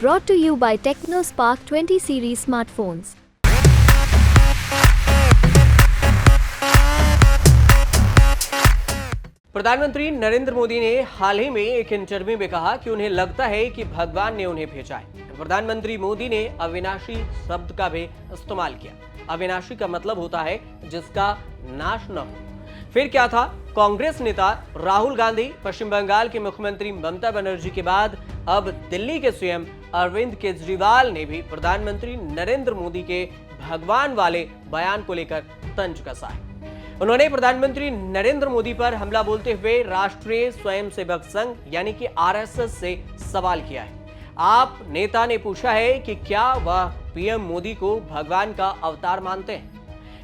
Brought to you by TechnoSpark 20 series smartphones. प्रधानमंत्री नरेंद्र मोदी ने हाल ही में एक इंटरव्यू में कहा कि उन्हें लगता है कि भगवान ने उन्हें भेजा है। प्रधानमंत्री मोदी ने अविनाशी शब्द का भी इस्तेमाल किया। अविनाशी का मतलब होता है जिसका नाश न हो। फिर क्या था? कांग्रेस नेता राहुल गांधी, पश्चिम बंगाल के मुख्यमंत्री ममता बनर्जी के बाद अब दिल्ली के सीएम अरविंद केजरीवाल ने भी प्रधानमंत्री नरेंद्र मोदी के भगवान वाले बयान को लेकर तंज कसा है। उन्होंने प्रधानमंत्री नरेंद्र मोदी पर हमला बोलते हुए राष्ट्रीय स्वयंसेवक संघ यानी कि आरएसएस से सवाल किया है। आप नेता ने पूछा है कि क्या वह पीएम मोदी को भगवान का अवतार मानते हैं।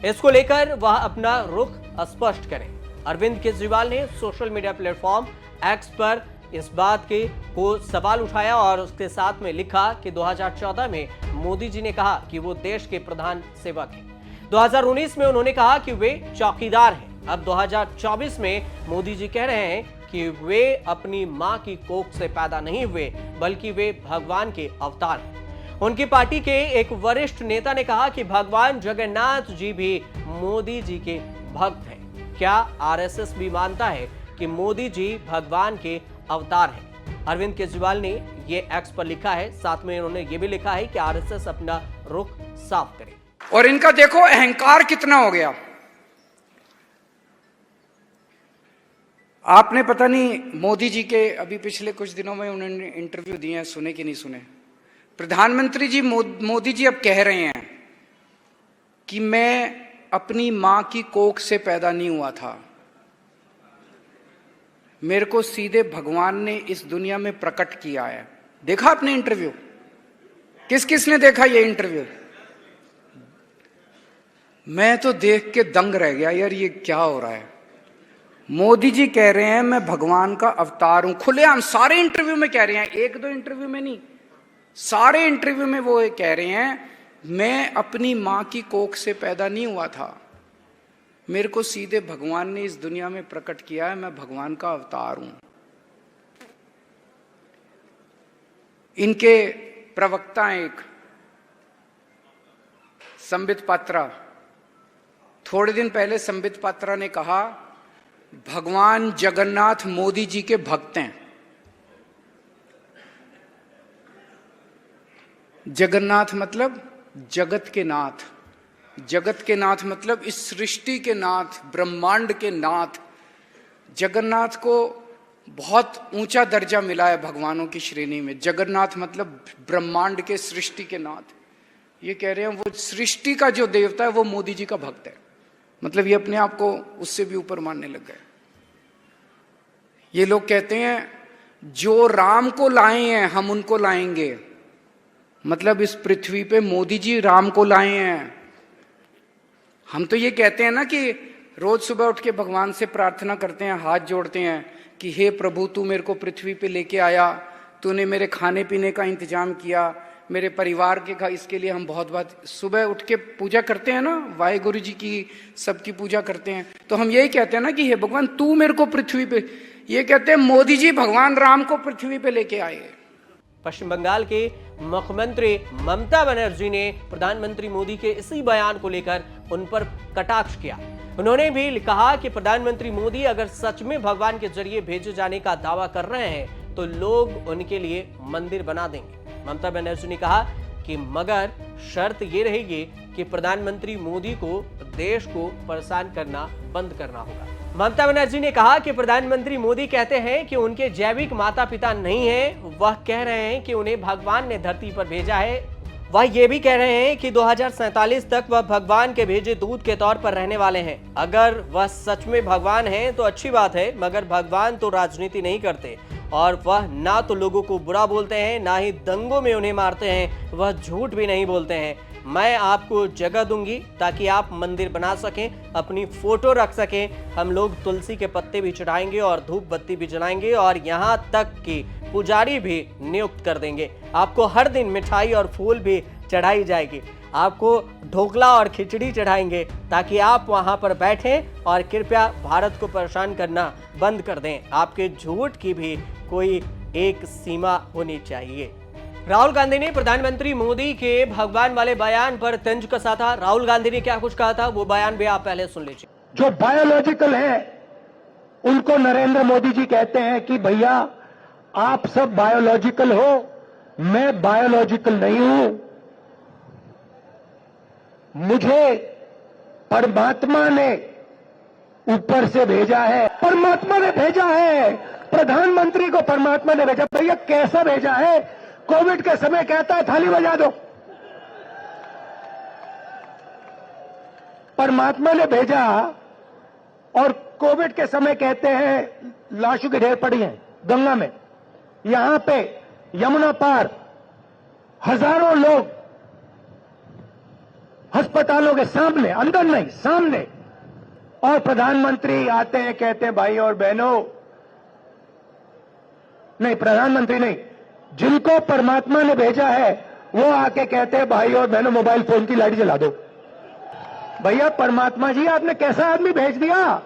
इसको लेकर वह अपना रुख स्पष्ट करें। अरविंद केजरीवाल ने सोशल मीडिया प्लेटफॉर्म एक्स पर इस बात को सवाल उठाया और उसके साथ में लिखा कि 2014 में मोदी जी ने कहा कि वो देश के प्रधान सेवक हैं। 2019 में उन्होंने कहा कि वे चौकीदार हैं। अब 2024 में मोदी जी कह रहे हैं कि वे अपनी मां की कोख से पैदा नहीं हुए बल्कि वे भगवान के अवतार हैं। उनकी पार्टी के एक वरिष्ठ नेता ने कहा कि भगवान जगन्नाथ जी भी मोदी जी के भक्त हैं। क्या आरएसएस भी मानता है कि मोदी जी भगवान के अवतार हैं? अरविंद केजरीवाल ने ये एक्स पर लिखा है। साथ में उन्होंने ये भी लिखा है कि आरएसएस अपना रुख साफ करे। और इनका देखो अहंकार कितना हो गया। आपने पता नहीं मोदी जी के अभी पिछले कुछ दिनों में उन्होंने इंटरव्यू दिए हैं, सुने कि नहीं सुने? प्रधानमंत्री जी मोदी जी अब कह रहे हैं कि मैं अपनी मां की कोख से पैदा नहीं हुआ था, मेरे को सीधे भगवान ने इस दुनिया में प्रकट किया है। देखा आपने इंटरव्यू? किस किस ने देखा ये इंटरव्यू? मैं तो देख के दंग रह गया यार, ये क्या हो रहा है। मोदी जी कह रहे हैं मैं भगवान का अवतार हूं, खुलेआम सारे इंटरव्यू में कह रहे हैं, एक दो इंटरव्यू में नहीं, सारे इंटरव्यू में वो कह रहे हैं मैं अपनी मां की कोख से पैदा नहीं हुआ था, मेरे को सीधे भगवान ने इस दुनिया में प्रकट किया है, मैं भगवान का अवतार हूं। इनके प्रवक्ता एक संबित पात्रा, थोड़े दिन पहले संबित पात्रा ने कहा भगवान जगन्नाथ मोदी जी के भक्त हैं। जगन्नाथ मतलब जगत के नाथ, जगत के नाथ मतलब इस सृष्टि के नाथ, ब्रह्मांड के नाथ। जगन्नाथ को बहुत ऊंचा दर्जा मिला है भगवानों की श्रेणी में। जगन्नाथ मतलब ब्रह्मांड के, सृष्टि के नाथ। ये कह रहे हैं वो सृष्टि का जो देवता है वो मोदी जी का भक्त है। मतलब ये अपने आप को उससे भी ऊपर मानने लग गए। ये लोग कहते हैं जो राम को लाए हैं हम उनको लाएंगे। मतलब इस पृथ्वी पे मोदी जी राम को लाए हैं। हम तो ये कहते हैं ना कि रोज सुबह उठ के भगवान से प्रार्थना करते हैं, हाथ जोड़ते हैं कि हे प्रभु तू मेरे को पृथ्वी पे लेके आया, तूने मेरे खाने पीने का इंतजाम किया, मेरे परिवार के इसके लिए हम बहुत बहुत सुबह उठ के पूजा करते हैं ना, वाहेगुरु जी की सबकी पूजा करते हैं। तो हम यही कहते हैं ना कि हे भगवान तू मेरे को पृथ्वी पे, ये कहते हैं मोदी जी भगवान राम को पृथ्वी पे लेके आए। पश्चिम बंगाल के मुख्यमंत्री ममता बनर्जी ने प्रधानमंत्री मोदी के इसी बयान को लेकर उन पर कटाक्ष किया। उन्होंने भी कहा कि प्रधानमंत्री मोदी अगर सच में भगवान के जरिए भेजे जाने का दावा कर रहे हैं तो लोग उनके लिए मंदिर बना देंगे। ममता बनर्जी ने कहा कि मगर शर्त ये रहेगी कि प्रधानमंत्री मोदी को देश को परेशान करना बंद करना होगा। ममता बनर्जी ने कहा कि प्रधानमंत्री मोदी कहते हैं कि उनके जैविक माता पिता नहीं है, वह कह रहे हैं कि उन्हें भगवान ने धरती पर भेजा है। वह ये भी कह रहे हैं कि 2047 तक वह भगवान के भेजे दूत के तौर पर रहने वाले हैं। अगर वह सच में भगवान हैं तो अच्छी बात है, मगर भगवान तो राजनीति नहीं करते और वह ना तो लोगों को बुरा बोलते हैं, ना ही दंगों में उन्हें मारते हैं, वह झूठ भी नहीं बोलते हैं। मैं आपको जगह दूंगी ताकि आप मंदिर बना सकें, अपनी फोटो रख सकें। हम लोग तुलसी के पत्ते भी चढ़ाएंगे और धूप बत्ती भी जलाएंगे और यहाँ तक कि पुजारी भी नियुक्त कर देंगे। आपको हर दिन मिठाई और फूल भी चढ़ाई जाएगी। आपको ढोकला और खिचड़ी चढ़ाएंगे ताकि आप वहां पर बैठें और कृपया भारत को परेशान करना बंद कर दें। आपके झूठ की भी कोई एक सीमा होनी चाहिए। राहुल गांधी ने प्रधानमंत्री मोदी के भगवान वाले बयान पर तंज कसा था। राहुल गांधी ने क्या कुछ कहा था वो बयान भी आप पहले सुन लीजिए। जो बायोलॉजिकल है उनको नरेंद्र मोदी जी कहते हैं कि भैया आप सब बायोलॉजिकल हो, मैं बायोलॉजिकल नहीं हूं, मुझे परमात्मा ने ऊपर से भेजा है, परमात्मा ने भेजा है, प्रधानमंत्री को परमात्मा ने भेजा। भैया कैसा भेजा है? कोविड के समय कहता है थाली बजा दो, परमात्मा ने भेजा, और कोविड के समय कहते हैं लाशों के ढेर पड़ी हैं गंगा में। यहां पे यमुना पार हजारों लोग अस्पतालों के सामने, अंदर नहीं सामने, और प्रधानमंत्री आते हैं कहते हैं भाई और बहनों, नहीं प्रधानमंत्री नहीं, जिनको परमात्मा ने भेजा है वो आके कहते हैं भाई और बहनों मोबाइल फोन की लाइट जला दो। भैया परमात्मा जी आपने कैसा आदमी भेज दिया?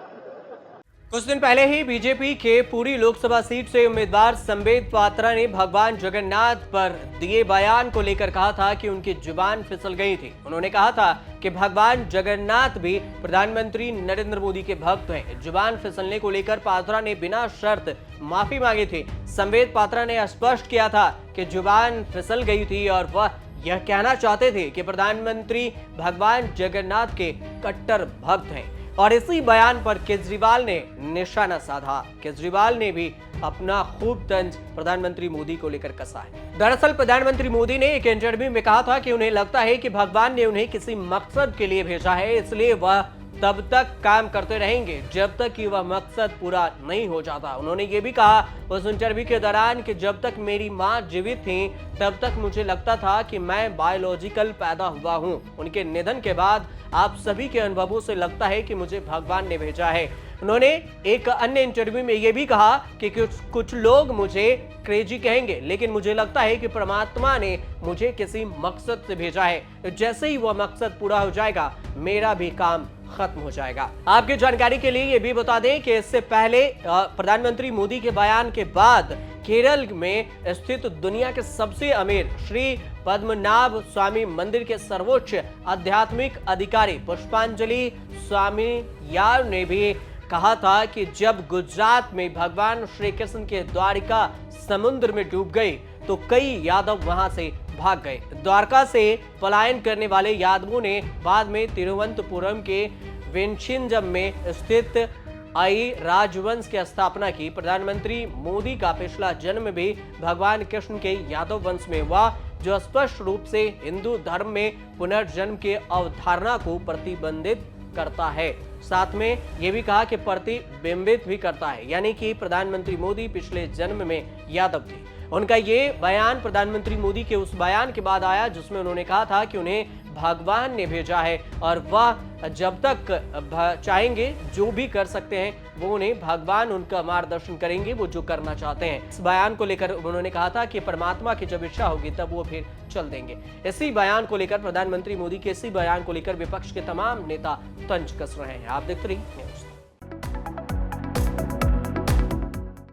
कुछ दिन पहले ही बीजेपी के पूरी लोकसभा सीट से उम्मीदवार संबित पात्रा ने भगवान जगन्नाथ पर दिए बयान को लेकर कहा था कि उनकी जुबान फिसल गई थी। उन्होंने कहा था कि भगवान जगन्नाथ भी प्रधानमंत्री नरेंद्र मोदी के भक्त हैं। जुबान फिसलने को लेकर पात्रा ने बिना शर्त माफी मांगी थी। संबित पात्रा ने स्पष्ट किया था कि जुबान फिसल गई थी और वह यह कहना चाहते थे कि प्रधानमंत्री भगवान जगन्नाथ के कट्टर भक्त हैं। और इसी बयान पर केजरीवाल ने निशाना साधा। केजरीवाल ने भी अपना खूब तंज प्रधानमंत्री मोदी को लेकर कसा है। दरअसल प्रधानमंत्री मोदी ने एक इंटरव्यू में कहा था कि उन्हें लगता है कि भगवान ने उन्हें किसी मकसद के लिए भेजा है, इसलिए वह तब तक काम करते रहेंगे जब तक कि वह मकसद पूरा नहीं हो जाता। उन्होंने ये भी कहा उस इंटरव्यू के दौरान कि जब तक मेरी मां जीवित थी तब तक मुझे लगता था कि मैं बायोलॉजिकल पैदा हुआ हूं। उनके निधन के बाद आप सभी के अनुभवों से लगता है कि मुझे भगवान ने भेजा है। उन्होंने एक अन्य इंटरव्यू में यह भी कहा कि कुछ लोग मुझे क्रेजी कहेंगे, लेकिन मुझे लगता है कि परमात्मा ने मुझे किसी मकसद से भेजा है। जैसे ही वह मकसद पूरा हो जाएगा मेरा भी काम खत्म हो जाएगा। आपकी जानकारी के लिए ये भी बता दें कि इससे पहले प्रधानमंत्री मोदी के बयान के बाद केरल में स्थित दुनिया के सबसे अमीर श्री पद्मनाभ स्वामी मंदिर के सर्वोच्च आध्यात्मिक अधिकारी पुष्पांजलि स्वामी यार ने भी कहा था कि जब गुजरात में भगवान श्री कृष्ण के द्वारिका समुद्र में डूब गई तो कई यादव वहां से भाग गए। द्वारका से पलायन करने वाले यादवों ने बाद में तिरुवनंतपुरम के वेंचिंजम में स्थित आई राजवंश की स्थापना की। प्रधानमंत्री मोदी का पिछला जन्म भी भगवान कृष्ण के यादव वंश में हुआ, जो स्पष्ट रूप से हिंदू धर्म में पुनर्जन्म के अवधारणा को प्रतिबंधित करता है। साथ में यह भी कहा कि प्रतिबिंबित भी करता है, यानी कि प्रधानमंत्री मोदी पिछले जन्म में यादव थे। उनका ये बयान प्रधानमंत्री मोदी के उस बयान के बाद आया जिसमें उन्होंने कहा था कि उन्हें भगवान ने भेजा है और वह जब तक चाहेंगे जो भी कर सकते हैं वो उन्हें भगवान उनका मार्गदर्शन करेंगे, वो जो करना चाहते हैं। इस बयान को लेकर उन्होंने कहा था कि परमात्मा की जब इच्छा होगी तब वो फिर चल देंगे। इसी बयान को लेकर प्रधानमंत्री मोदी के इसी बयान को लेकर विपक्ष के तमाम नेता तंज कस रहे हैं। आप देखते रहिए न्यूज़।